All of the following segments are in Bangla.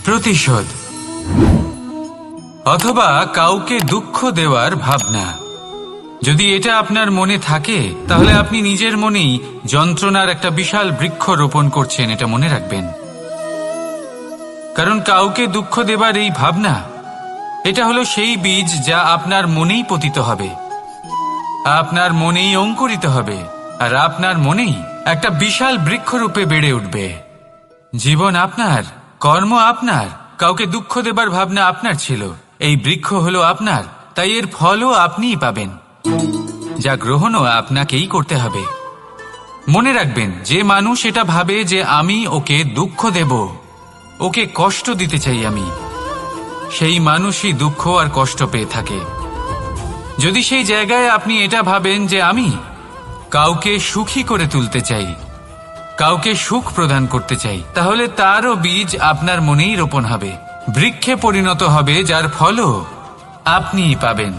প্রতিশোধ, অথবা কাউকে দুঃখ দেওয়ার ভাবনা। যদি এটা আপনার মনে থাকে তাহলে আপনি নিজের মনেই যন্ত্রণার একটা বিশাল বৃক্ষ রোপণ করছেন, এটা মনে রাখবেন। কারণ কাউকে দুঃখ দেবার এই ভাবনা, এটা হলো সেই বীজ যা আপনার মনেই পতিত হবে, আপনার মনেই অঙ্কুরিত হবে, আর আপনার মনেই একটা বিশাল বৃক্ষরূপে বেড়ে উঠবে। জীবন আপনার, কর্ম আপনার, কাউকে দুঃখ দেবার ভাবনা আপনার ছিল, এই বৃক্ষ হলো আপনার, তাই এর ফলও আপনিই পাবেন, যা গ্রহণও আপনাকেই করতে হবে। মনে রাখবেন, যে মানুষ এটা ভাবে যে আমি ওকে দুঃখ দেব, ওকে কষ্ট দিতে চাই আমি, সেই মানুষই দুঃখ আর কষ্ট পেয়ে থাকে। যদি সেই জায়গায় আপনি এটা ভাবেন যে আমি কাউকে সুখী করে তুলতে চাই, কাউকে সুখ প্রদান করতে চাই, তাহলে তারও বীজ আপনার মনেই রোপণ হবে, বৃক্ষে পরিণত হবে, যার ফলও আপনিই পাবেন।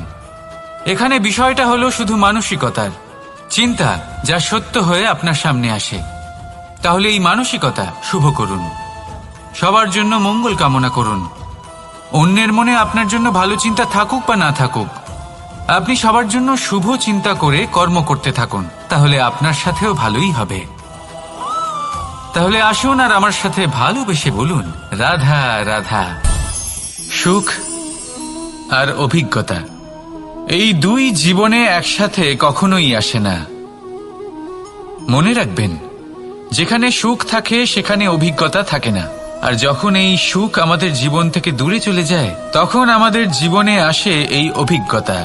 এখানে বিষয়টা হলো শুধু মানসিকতার চিন্তা, যা সত্য হয়ে আপনার সামনে আসে। তাহলে এই মানসিকতা শুভ করুন, সবার জন্য মঙ্গল কামনা করুন। অন্যের মনে আপনার জন্য ভালো চিন্তা থাকুক বা না থাকুক, আপনি সবার জন্য শুভ চিন্তা করে কর্ম করতে থাকুন, তাহলে আপনার সাথেও ভালোই হবে। তাহলে আসুন আর আমার সাথে ভালোবেসে বলুন, রাধা রাধা। সুখ আর অভিজ্ঞতা, এই দুই জীবনে একসাথে কখনোই আসে না। মনে রাখবেন, যেখানে সুখ থাকে সেখানে অভিজ্ঞতা থাকে না, আর যখন এই সুখ আমাদের জীবন থেকে দূরে চলে যায়, তখন আমাদের জীবনে আসে এই অভিজ্ঞতা।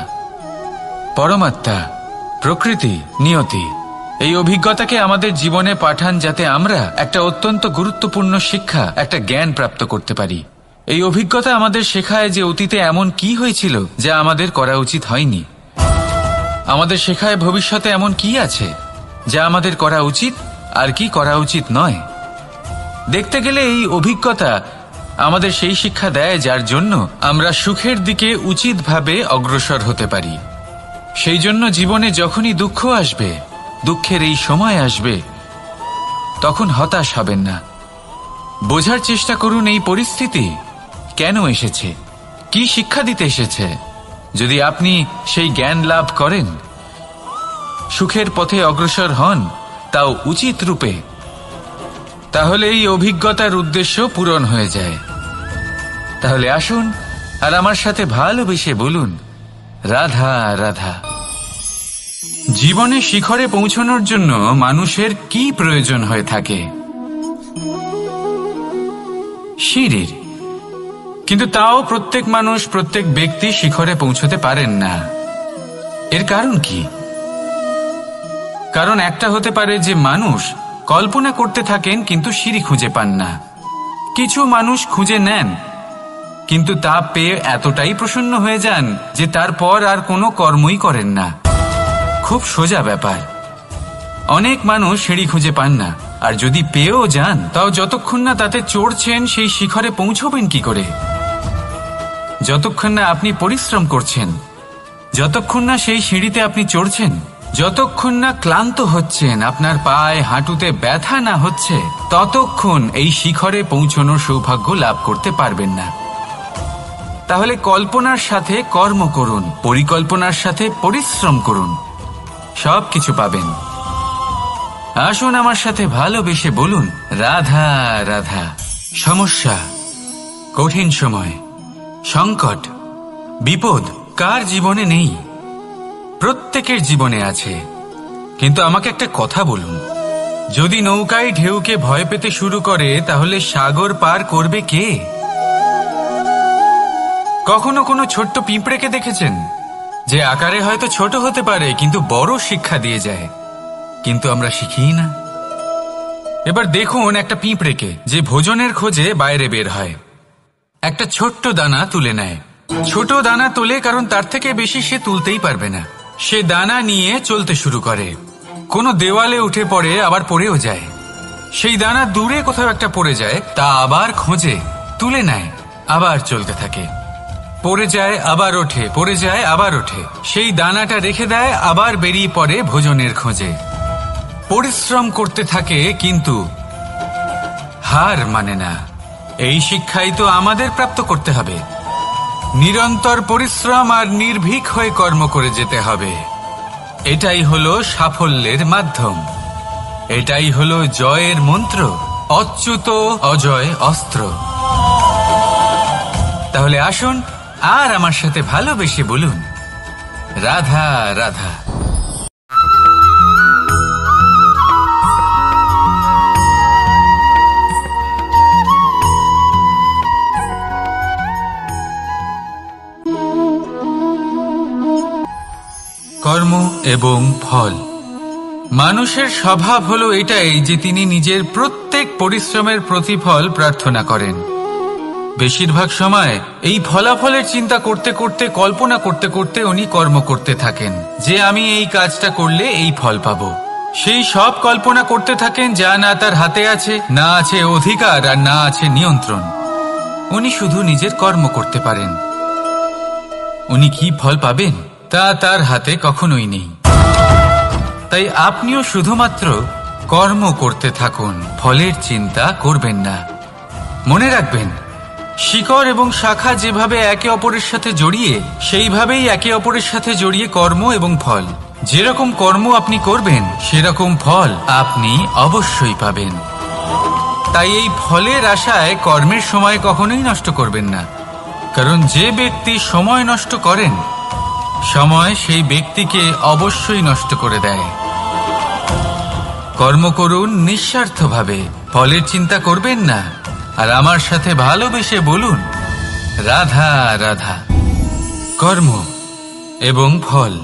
পরমাত্মা, প্রকৃতি, নিয়তি এই অভিজ্ঞতাকে আমাদের জীবনে পাঠান, যাতে আমরা একটা অত্যন্ত গুরুত্বপূর্ণ শিক্ষা, একটা জ্ঞান প্রাপ্ত করতে পারি। এই অভিজ্ঞতা আমাদের শেখায় যে অতীতে এমন কি হয়েছিল যা আমাদের করা উচিত হয়নি। আমাদের শেখায় ভবিষ্যতে এমন কি আছে যা আমাদের করা উচিত আর কি করা উচিত নয়। দেখতে গেলে এই অভিজ্ঞতা আমাদের সেই শিক্ষা দেয় যার জন্য আমরা সুখের দিকে উচিতভাবে অগ্রসর হতে পারি। সেই জন্য জীবনে যখনই দুঃখ আসবে, দুঃখের এই সময় আসবে, তখন হতাশ হবেন না। বোঝার চেষ্টা করুন এই পরিস্থিতি কেন এসেছে, কি শিক্ষা দিতে এসেছে। যদি আপনি সেই জ্ঞান লাভ করেন, সুখের পথে অগ্রসর হন, তাও উচিত রূপে, তাহলে এই অভিজ্ঞতার উদ্দেশ্য পূরণ হয়ে যায়। তাহলে আসুন আর আমার সাথে ভালোবেসে বলুন, রাধা রাধা। জীবনে শিখরে পৌঁছানোর জন্য মানুষের কি প্রয়োজন হয়ে থাকে? সিঁড়ির। কিন্তু তাও প্রত্যেক মানুষ, প্রত্যেক ব্যক্তি শিখরে পৌঁছতে পারেন না। এর কারণ কি? কারণ একটা হতে পারে যে মানুষ কল্পনা করতে থাকেন কিন্তু সিঁড়ি খুঁজে পান না। কিছু মানুষ খুঁজে নেন কিন্তু তা পেয়ে এতটাই প্রসন্ন হয়ে যান যে তারপর আর কোনো কর্মই করেন না। খুব সোজা ব্যাপার। অনেক মানুষ সিঁড়ি খুঁজে পান না, আর যদি পেয়েও যান তাও যতক্ষণ না তাতে চড়ছেন সেই শিখরে পৌঁছবেন কি করে? যতক্ষণ না আপনি পরিশ্রম করছেন, যতক্ষণ না সেই সিঁড়িতে আপনি চড়ছেন, যতক্ষণ না ক্লান্ত হচ্ছেন, আপনার পায়ে হাঁটুতে ব্যথা না হচ্ছে, ততক্ষণ এই শিখরে পৌঁছানোর সৌভাগ্য লাভ করতে পারবেন না। তাহলে কল্পনার সাথে কর্ম করুন, পরিকল্পনার সাথে পরিশ্রম করুন, সব কিছু পাবেন। আসুন আমার সাথে ভালোবেসে বলুন, রাধা রাধা। সমস্যা, কঠিন সময়, সংকট, বিপদ কার জীবনে নেই? প্রত্যেকের জীবনে আছে। কিন্তু আমাকে একটা কথা বলুন, যদি নৌকায় ঢেউকে ভয় পেতে শুরু করে, তাহলে সাগর পার করবে কে? কখনো কোনো ছোট্ট পিঁপড়েকে দেখেছেন, যে আকারে হয়তো ছোট হতে পারে কিন্তু বড় শিক্ষা দিয়ে যায়? কিন্তু আমরা শিখিই না। এবার দেখুন একটা পিঁপড়েকে, যে ভোজনের খোঁজে বাইরে বের হয়, একটা ছোট্ট দানা তুলে নেয়। ছোট দানা তোলে কারণ তার থেকে বেশি সে তুলতেই পারবে না। সে দানা নিয়ে চলতে শুরু করে, কোনো দেওয়ালে উঠে পড়ে, আবার পড়েও যায়। সেই দানা দূরে কোথাও একটা পড়ে যায়, তা আবার খোঁজে, তুলে নেয়, আবার চলতে থাকে। পড়ে যায়, আবার ওঠে, পড়ে যায়, আবার ওঠে। সেই দানাটা রেখে দেয়, আবার বেরিয়ে পড়ে ভোজনের খোঁজে। পরিশ্রম করতে থাকে কিন্তু হার মানে না। এই শিক্ষাই তো আমাদের প্রাপ্ত করতে হবে। নিরন্তর পরিশ্রম আর নির্ভীক হয়ে কর্ম করে যেতে হবে। এটাই হলো সাফল্যের মাধ্যম, এটাই হলো জয়ের মন্ত্র, অচ্যুত অজয় অস্ত্র। তাহলে আসুন আর আমার সাথে ভালোবেসে বলুন, রাধা রাধা। কর্ম এবং ফল। মানুষের স্বভাব হলো এটাই যে তিনি নিজের প্রত্যেক পরিশ্রমের প্রতিফল প্রার্থনা করেন। বেশিরভাগ সময় এই ফলাফলের চিন্তা করতে করতে, কল্পনা করতে করতে উনি কর্ম করতে থাকেন যে আমি এই কাজটা করলে এই ফল পাবো। সেই সব কল্পনা করতে থাকেন যা না তার হাতে আছে, না আছে অধিকার আর না আছে নিয়ন্ত্রণ। উনি শুধু নিজের কর্ম করতে পারেন। উনি কি ফল পাবেন তা তার হাতে কখনোই নেই। তাই আপনিও শুধুমাত্র কর্ম করতে থাকুন, ফলের চিন্তা করবেন না। মনে রাখবেন, শিকড় এবং শাখা যেভাবে একে অপরের সাথে জড়িয়ে, সেইভাবেই একে অপরের সাথে জড়িয়ে কর্ম এবং ফল। যেরকম কর্ম আপনি করবেন সেরকম ফল আপনি অবশ্যই পাবেন। তাই এই ফলের আশায় কর্মের সময় কখনোই নষ্ট করবেন না, কারণ যে ব্যক্তি সময় নষ্ট করেন, সময় সেই ব্যক্তিকে অবশ্যই নষ্ট করে দেয়। কর্ম করুন নিঃস্বার্থভাবে, ফলের চিন্তা করবেন না, আর আমার সাথে ভালোবেসে বলুন, রাধা রাধা। কর্ম এবং ফল।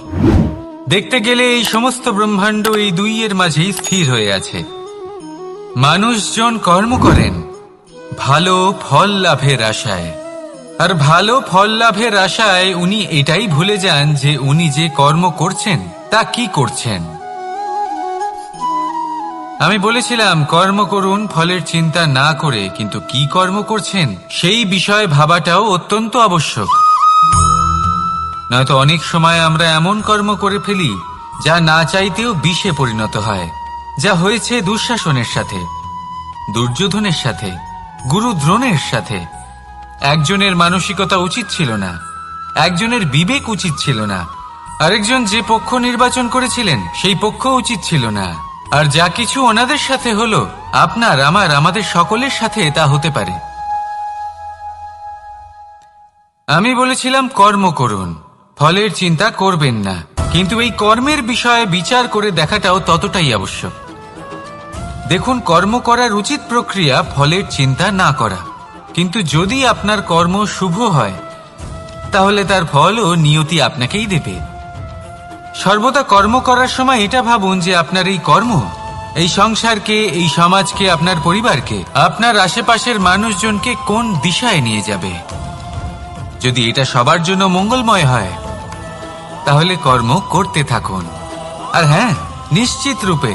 দেখতে গেলে এই সমস্ত ব্রহ্মাণ্ড এই দুইয়ের মাঝেই স্থির হয়ে আছে। মানুষজন কর্ম করেন ভালো ফল লাভের আশায়, আর ভালো ফল লাভের আশায় উনি এটাই ভুলে যান যে উনি যে কর্ম করছেন তা কি করছেন। আমি বলেছিলাম কর্ম করুন ফলের চিন্তা না করে, কিন্তু কি কর্ম করছেন সেই বিষয়ে ভাবাটাও অত্যন্ত আবশ্যক। নয়তো অনেক সময় আমরা এমন কর্ম করে ফেলি যা না চাইতেও বিষে পরিণত হয়, যা হয়েছে দুঃশাসনের সাথে, দুর্যোধনের সাথে, গুরু দ্রোণের সাথে। একজনের মানসিকতা উচিত ছিল না, একজনের বিবেক উচিত ছিল না, আরেকজন যে পক্ষ নির্বাচন করেছিলেন সেই পক্ষ উচিত ছিল না। আর যা কিছু ওনাদের সাথে হলো, আপনার, আমার, আমাদের সকলের সাথে তা হতে পারে। আমি বলেছিলাম কর্ম করুন, ফলের চিন্তা করবেন না, কিন্তু এই কর্মের বিষয়ে বিচার করে দেখাটাও ততটাই আবশ্যক। দেখুন, কর্ম করার উচিত প্রক্রিয়া ফলের চিন্তা না করা, কিন্তু যদি আপনার কর্ম শুভ হয় তাহলে তার ফলও নিয়তি আপনাকেই দেবে। সর্বদা কর্ম করার সময় এটা ভাবুন যে আপনার এই কর্ম এই সংসারকে, এই সমাজকে, আপনার পরিবারকে, আপনার আশেপাশের মানুষজনকে কোন দিশায় নিয়ে যাবে। যদি এটা সবার জন্য মঙ্গলময় হয় তাহলে কর্ম করতে থাকুন। আর হ্যাঁ, নিশ্চিত রূপে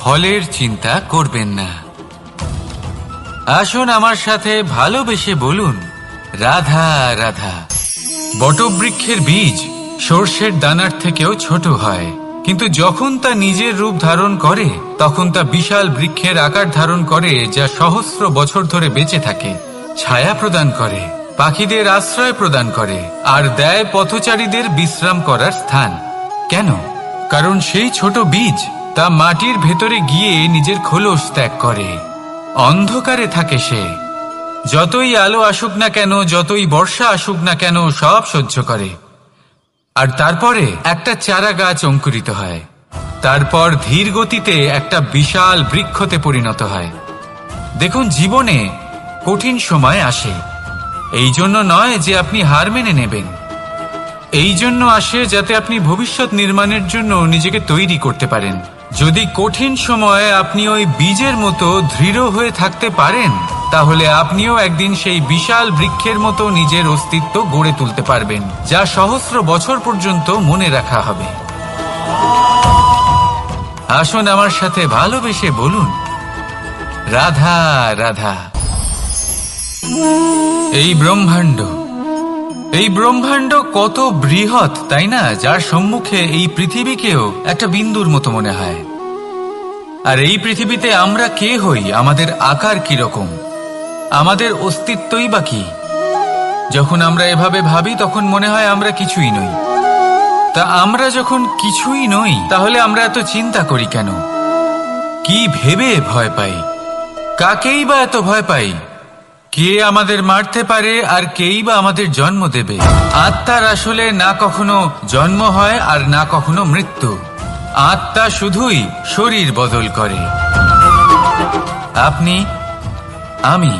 ফলের চিন্তা করবেন না। আসুন আমার সাথে ভালোবেসে বলুন, রাধা রাধা। বটবৃক্ষের বীজ সর্ষের দানার থেকেও ছোট হয়, কিন্তু যখন তা নিজের রূপ ধারণ করে তখন তা বিশাল বৃক্ষের আকার ধারণ করে, যা সহস্র বছর ধরে বেঁচে থাকে, ছায়া প্রদান করে, পাখিদের আশ্রয় প্রদান করে, আর দেয় পথচারীদের বিশ্রাম করার স্থান। কেন? কারণ সেই ছোট বীজ তা মাটির ভেতরে গিয়ে নিজের খোলস ত্যাগ করে। অন্ধকারে থাকে সে, যতই আলো আসুক না কেন, যতই বর্ষা আসুক না কেন, সব সহ্য করে। আর তারপরে একটা চারা গাছ অঙ্কুরিত হয়, তারপর ধীর গতিতে একটা বিশাল বৃক্ষতে পরিণত হয়। দেখুন, জীবনে কঠিন সময় আসে, এই জন্য নয় যে আপনি হার মেনে নেবেন, এই জন্য আসে যাতে আপনি ভবিষ্যৎ নির্মাণের জন্য নিজেকে তৈরি করতে পারেন। যদি কঠিন সময়ে আপনি ওই বীজের মতো দৃঢ় হয়ে থাকতে পারেন, তাহলে আপনিও একদিন সেই বিশাল বৃক্ষের মতো নিজের অস্তিত্ব গড়ে তুলতে পারবেন, যা সহস্র বছর পর্যন্ত মনে রাখা হবে। আসুন আমার সাথে ভালোবেসে বলুন, রাধা রাধা। এই ব্রহ্মাণ্ড কত বৃহৎ, তাই না? যার সম্মুখে এই পৃথিবীকেও একটা বিন্দুর মতো মনে হয়। আর এই পৃথিবীতে আমরা কে হই, আমাদের আকার কিরকম, আমাদের অস্তিত্বই বা কি? যখন আমরা এভাবে ভাবি তখন মনে হয় আমরা কিছুই নই। তা আমরা যখন কিছুই নই, তাহলে আমরা এত চিন্তা করি কেন? কি ভেবে ভয় পাই? কাকেই বা এত ভয় পাই? কে আমাদের মারতে পারে আর কেই বা আমাদের জন্ম দেবে? আত্মার আসলে না কখনো জন্ম হয় আর না কখনো মৃত্যু। আত্মা শুধুই শরীর বদল করে। আপনি, আমি,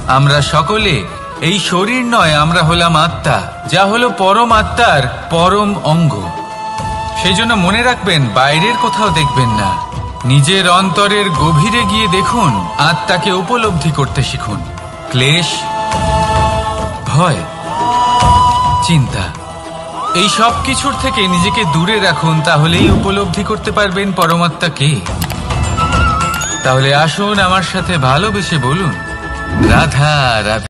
আমরা সকলে এই শরীর নয়, আমরা হলাম আত্মা, যা হলো পরম আত্মার পরম অঙ্গ। সেই জন্য মনে রাখবেন, বাইরের কোথাও দেখবেন না, নিজের অন্তরের গভীরে গিয়ে দেখুন, আত্মাকে উপলব্ধি করতে শিখুন। ক্লেশ, ভয়, চিন্তা, এই সব কিছুর থেকে নিজেকে দূরে রাখুন, তাহলেই উপলব্ধি করতে পারবেন পরমাত্মাকে। তাহলে আসুন আমার সাথে ভালোবেসে বলুন, রাধা রাধা।